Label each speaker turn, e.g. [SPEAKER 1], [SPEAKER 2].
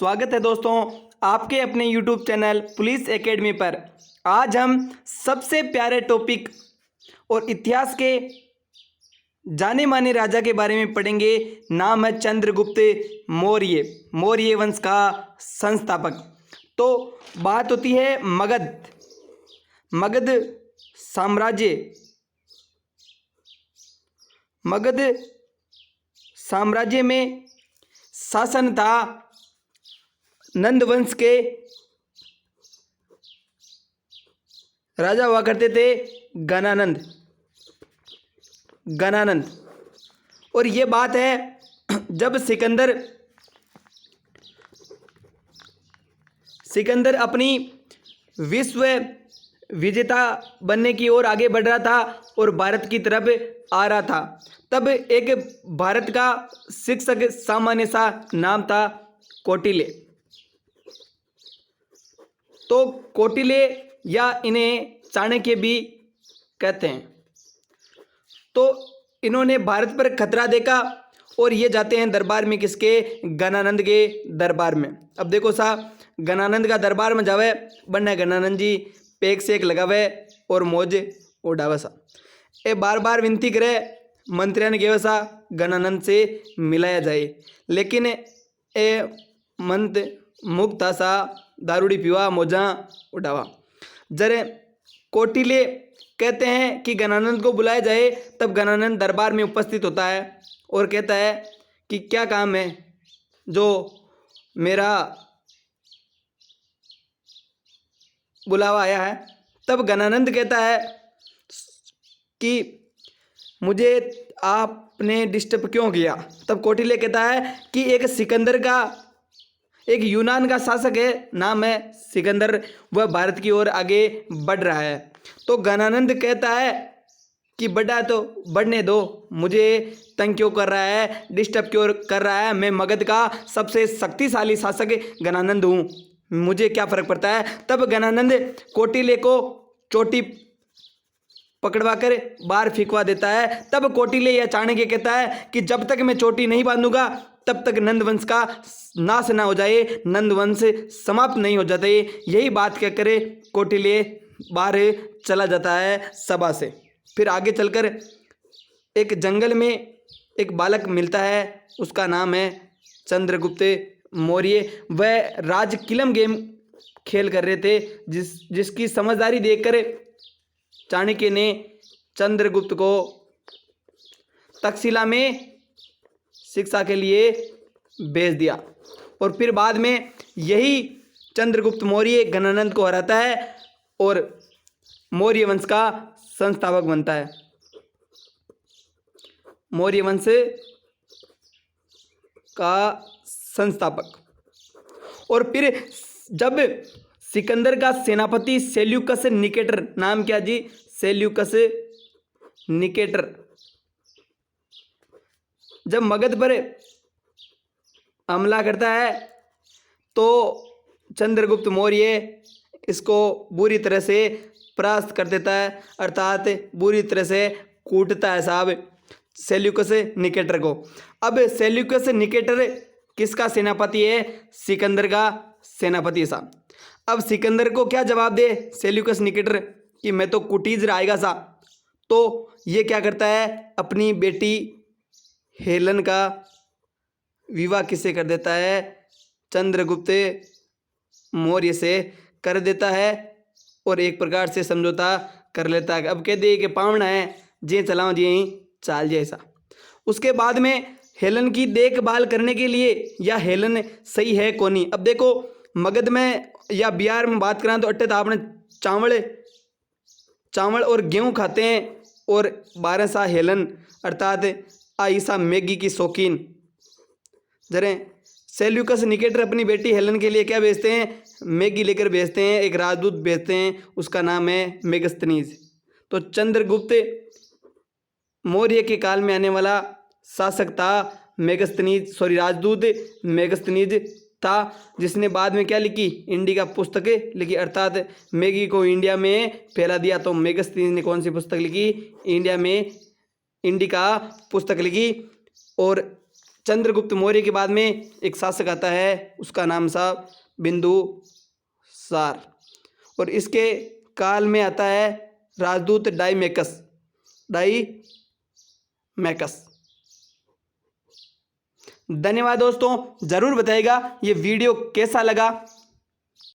[SPEAKER 1] स्वागत है दोस्तों आपके अपने YouTube चैनल पुलिस एकेडमी पर। आज हम सबसे प्यारे टॉपिक और इतिहास के जाने माने राजा के बारे में पढ़ेंगे। नाम है चंद्रगुप्त मौर्य, मौर्य वंश का संस्थापक। तो बात होती है मगध साम्राज्य। मगध साम्राज्य में शासन था नंद वंश के राजा हुआ करते थे गणानंद। और ये बात है जब सिकंदर अपनी विश्व विजेता बनने की ओर आगे बढ़ रहा था और भारत की तरफ आ रहा था, तब एक भारत का शिक्षक सामान्य सा नाम था कौटिल्य। तो कौटिल्य या इन्हें चाणक्य भी कहते हैं। तो इन्होंने भारत पर खतरा देखा और ये जाते हैं दरबार में, किसके? गणानंद के दरबार में। अब देखो साहब, गणानंद का दरबार में जावे बनना गणानंद जी पेक सेक लगावे और मौज उड़ावे सा। ए बार बार विनती करे मंत्रियों ने कहे सा गणानंद से मिलाया जाए, लेकिन ए मंत्र मुक्त था सा, दारूड़ी पीवा मौजा उड़ावा। जरे कौटिल्य कहते हैं कि गणानंद को बुलाया जाए, तब गणानंद दरबार में उपस्थित होता है और कहता है कि क्या काम है जो मेरा बुलावा आया है। तब गणानंद कहता है कि मुझे आपने डिस्टर्ब क्यों किया। तब कौटिल्य कहता है कि एक यूनान का शासक है, नाम है सिकंदर, वह भारत की ओर आगे बढ़ रहा है। तो गणानंद कहता है कि बढ़ा तो बढ़ने दो, मुझे तंग क्यों कर रहा है, डिस्टर्ब क्यों कर रहा है। मैं मगध का सबसे शक्तिशाली शासक गणानंद हूँ, मुझे क्या फर्क पड़ता है। तब गणानंद कौटिल्य को चोटी पकड़वा कर बाहर फेंकवा देता है। तब कौटिल्य या चाणक्य कहता है कि जब तक मैं चोटी नहीं बांधूंगा तब तक नंद वंश का नाश ना हो जाए, नंद वंश समाप्त नहीं हो जाते। यही बात कहकर कौटिल्य बाहर चला जाता है सभा से। फिर आगे चलकर एक जंगल में एक बालक मिलता है, उसका नाम है चंद्रगुप्त मौर्य। वह राज किलम गेम खेल कर रहे थे, जिसकी समझदारी देखकर चाणक्य ने चंद्रगुप्त को तक्षशिला में शिक्षा के लिए भेज दिया। और फिर बाद में यही चंद्रगुप्त मौर्य गणानंद को हराता है और मौर्य वंश का संस्थापक बनता है। मौर्य वंश का संस्थापक। और फिर जब सिकंदर का सेनापति सेल्यूकस निकेटर, नाम क्या जी? सेल्यूकस निकेटर, जब मगध पर हमला करता है तो चंद्रगुप्त मौर्य इसको बुरी तरह से परास्त कर देता है, अर्थात बुरी तरह से कूटता है साहब सेल्यूकस निकेटर को। अब सेल्यूकस निकेटर किसका सेनापति है? सिकंदर का सेनापति साहब। अब सिकंदर को क्या जवाब दे सेल्यूकस निकेटर कि मैं तो कुटीज आएगा सा। तो ये क्या करता है, अपनी बेटी हेलन का विवाह किससे कर देता है? चंद्रगुप्त मौर्य से कर देता है और एक प्रकार से समझौता कर लेता है। अब कह दे कि पावना है जे चलाओ जी चाल जैसा। उसके बाद में हेलन की देखभाल करने के लिए, या हेलन सही है कौन। अब देखो मगध में या बिहार में बात करें तो अट्टे तो आपने चावल और गेहूं खाते हैं, और 12 सा हेलन अर्थात आयशा मैगी की शौकीन। जरे सेल्यूकस निकेटर अपनी बेटी हेलन के लिए क्या भेजते हैं? मैगी लेकर भेजते हैं, एक राजदूत भेजते हैं, उसका नाम है मेगस्थनीज। तो चंद्रगुप्त मौर्य के काल में आने वाला शासक था राजदूत मेगस्थनीज था, जिसने बाद में क्या लिखी? इंडिका पुस्तक लिखी, अर्थात मैगी को इंडिया में फैला दिया। तो मेगस्थनीज ने कौन सी पुस्तक लिखी? इंडिया में इंडिका पुस्तक लिखी। और चंद्रगुप्त मौर्य के बाद में एक शासक आता है, उसका नाम था बिंदुसार, और इसके काल में आता है राजदूत डाईमेकस। धन्यवाद दोस्तों, ज़रूर बताइएगा ये वीडियो कैसा लगा।